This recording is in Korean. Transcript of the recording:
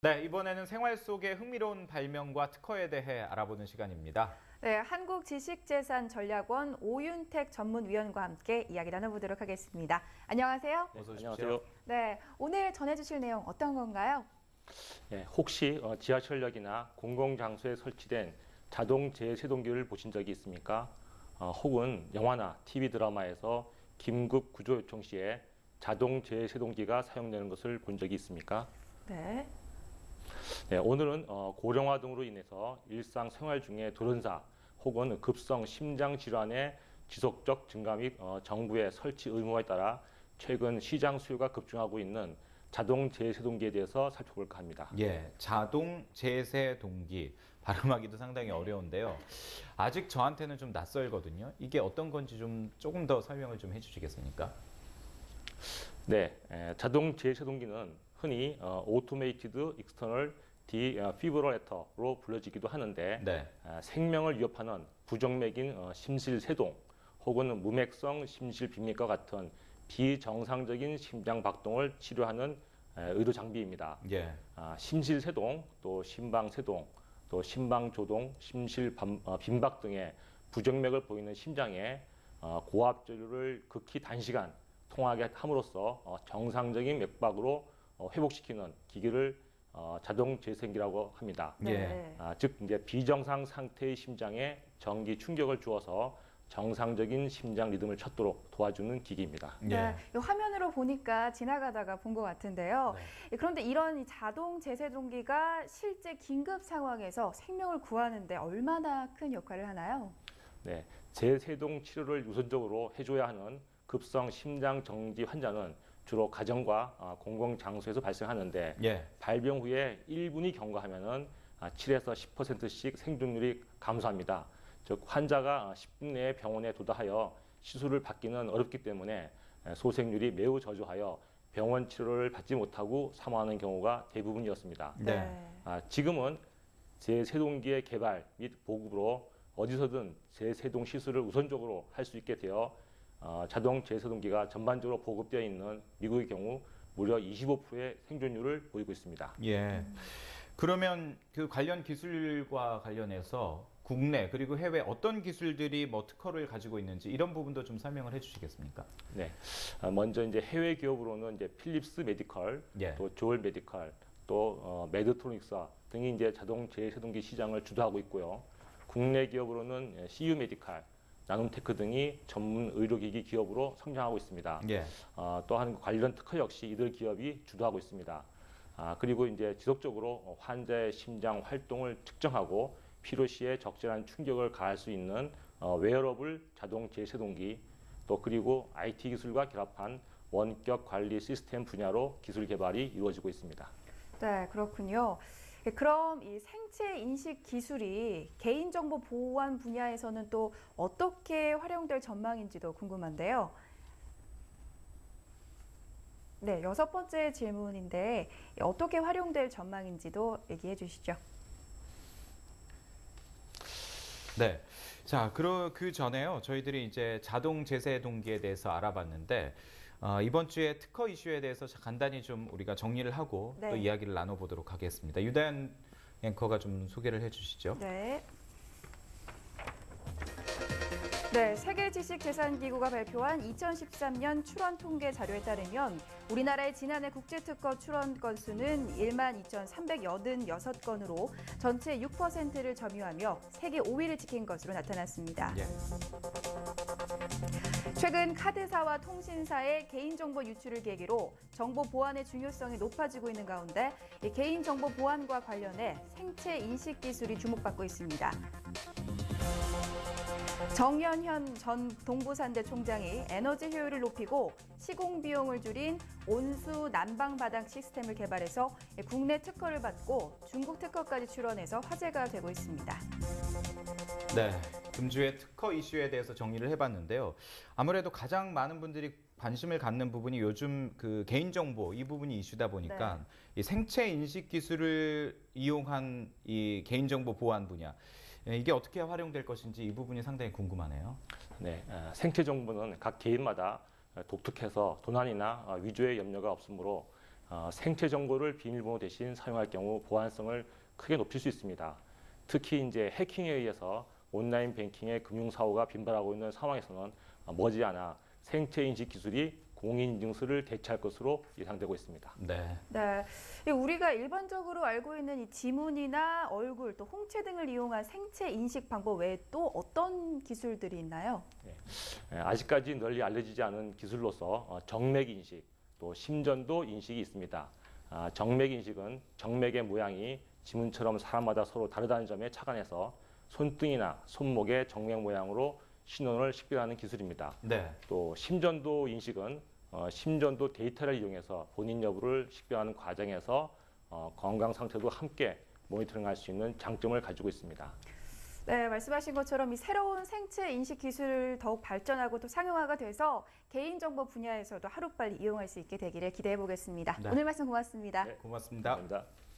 네, 이번에는 생활 속의 흥미로운 발명과 특허에 대해 알아보는 시간입니다. 네, 한국지식재산전략원 오윤택 전문위원과 함께 이야기 나눠보도록 하겠습니다. 안녕하세요. 어서 오십시오. 안녕하세요. 네, 오늘 전해주실 내용 어떤 건가요? 혹시 지하철역이나 공공장소에 설치된 자동 제세동기를 보신 적이 있습니까? 혹은 영화나 TV 드라마에서 긴급 구조 요청 시에 자동 제세동기가 사용되는 것을 본 적이 있습니까? 네. 오늘은 고령화 등으로 인해서 일상생활 중에 돌연사 혹은 급성 심장 질환의 지속적 증가 및 정부의 설치 의무에 따라 최근 시장 수요가 급증하고 있는 자동 제세동기에 대해서 살펴볼까 합니다. 예, 자동 제세 동기 발음하기도 상당히 어려운데요. 아직 저한테는 좀 낯설거든요. 이게 어떤 건지 조금 더 설명을 좀 해주시겠습니까? 네, 자동 제세동기는 흔히 Automated External Defibrillator로 불려지기도 하는데 네. 생명을 위협하는 부정맥인 심실세동 혹은 무맥성 심실빈맥과 같은 비정상적인 심장 박동을 치료하는 의료 장비입니다. 예. 심실세동, 또 심방세동, 또 심방조동, 심실빈박 등의 부정맥을 보이는 심장에 고압전류를 극히 단시간 통하게 함으로써 정상적인 맥박으로 회복시키는 기기를 자동 재생기라고 합니다. 네. 즉 이제 비정상 상태의 심장에 전기 충격을 주어서 정상적인 심장 리듬을 찾도록 도와주는 기기입니다. 네, 이 화면으로 보니까 지나가다가 본 것 같은데요. 네. 그런데 이런 자동 제세동기가 실제 긴급 상황에서 생명을 구하는데 얼마나 큰 역할을 하나요? 네, 제세동 치료를 우선적으로 해줘야 하는 급성 심장 정지 환자는 주로 가정과 공공장소에서 발생하는데 예. 발병 후에 1분이 경과하면은 7에서 10%씩 생존율이 감소합니다. 즉 환자가 10분 내에 병원에 도달하여 시술을 받기는 어렵기 때문에 소생률이 매우 저조하여 병원 치료를 받지 못하고 사망하는 경우가 대부분이었습니다. 네. 지금은 제세동기의 개발 및 보급으로 어디서든 제세동 시술을 우선적으로 할 수 있게 되어 자동 제세동기가 전반적으로 보급되어 있는 미국의 경우 무려 25%의 생존율을 보이고 있습니다. 예. 그러면 그 관련 기술과 관련해서 국내 그리고 해외 어떤 기술들이 뭐 특허를 가지고 있는지 이런 부분도 좀 설명을 해주시겠습니까? 네, 먼저 이제 해외 기업으로는 이제 필립스 메디컬, 예. 또 조엘 메디컬, 또 메드트로닉스 등이 이제 자동 제세동기 시장을 주도하고 있고요. 국내 기업으로는 CU 메디칼, 나눔테크 등이 전문 의료기기 기업으로 성장하고 있습니다. 예. 또한 관련 특허 역시 이들 기업이 주도하고 있습니다. 그리고 이제 지속적으로 환자의 심장 활동을 측정하고 필요시에 적절한 충격을 가할 수 있는 웨어러블 자동 제세동기, 또 그리고 IT 기술과 결합한 원격 관리 시스템 분야로 기술 개발이 이루어지고 있습니다. 네, 그렇군요. 그럼 이 생체 인식 기술이 개인정보 보안 분야에서는 또 어떻게 활용될 전망인지도 궁금한데요. 네, 6번째 질문인데 어떻게 활용될 전망인지도 얘기해 주시죠. 네. 자, 그 전에요. 저희들이 이제 자동 제세 동기에 대해서 알아봤는데, 이번 주에 특허 이슈에 대해서 간단히 좀 우리가 정리를 하고 네. 또 이야기를 나눠보도록 하겠습니다. 유다현 앵커가 좀 소개를 해주시죠. 네. 네, 세계지식재산기구가 발표한 2013년 출원 통계 자료에 따르면 우리나라의 지난해 국제특허 출원 건수는 12,386건으로 전체 6%를 점유하며 세계 5위를 지킨 것으로 나타났습니다. 예. 최근 카드사와 통신사의 개인정보 유출을 계기로 정보 보안의 중요성이 높아지고 있는 가운데 이 개인정보 보안과 관련해 생체 인식 기술이 주목받고 있습니다. 정연현 전 동부산대 총장이 에너지 효율을 높이고 시공 비용을 줄인 온수 난방 바닥 시스템을 개발해서 국내 특허를 받고 중국 특허까지 출원해서 화제가 되고 있습니다. 네, 금주의 특허 이슈에 대해서 정리를 해봤는데요. 아무래도 가장 많은 분들이 관심을 갖는 부분이 요즘 그 개인정보 이 부분이 이슈다 보니까 이 생체 인식 기술을 이용한 이 개인정보 보안 분야 이게 어떻게 활용될 것인지 이 부분이 상당히 궁금하네요. 네, 생체 정보는 각 개인마다 독특해서 도난이나 위조의 염려가 없으므로 생체 정보를 비밀번호 대신 사용할 경우 보안성을 크게 높일 수 있습니다. 특히 이제 해킹에 의해서 온라인 뱅킹의 금융 사고가 빈발하고 있는 상황에서는 머지않아 생체 인식 기술이 공인인증서를 대체할 것으로 예상되고 있습니다. 네. 네, 우리가 일반적으로 알고 있는 이 지문이나 얼굴, 또 홍채 등을 이용한 생체 인식 방법 외에 또 어떤 기술들이 있나요? 아직까지 널리 알려지지 않은 기술로서 정맥 인식, 또 심전도 인식이 있습니다. 정맥 인식은 정맥의 모양이 지문처럼 사람마다 서로 다르다는 점에 착안해서 손등이나 손목의 정맥 모양으로 신원을 식별하는 기술입니다. 네. 또 심전도 인식은 심전도 데이터를 이용해서 본인 여부를 식별하는 과정에서 건강 상태도 함께 모니터링할 수 있는 장점을 가지고 있습니다. 네, 말씀하신 것처럼 이 새로운 생체 인식 기술을 더욱 발전하고 또 상용화가 돼서 개인정보 분야에서도 하루빨리 이용할 수 있게 되기를 기대해 보겠습니다. 네. 오늘 말씀 고맙습니다. 네. 고맙습니다. 감사합니다.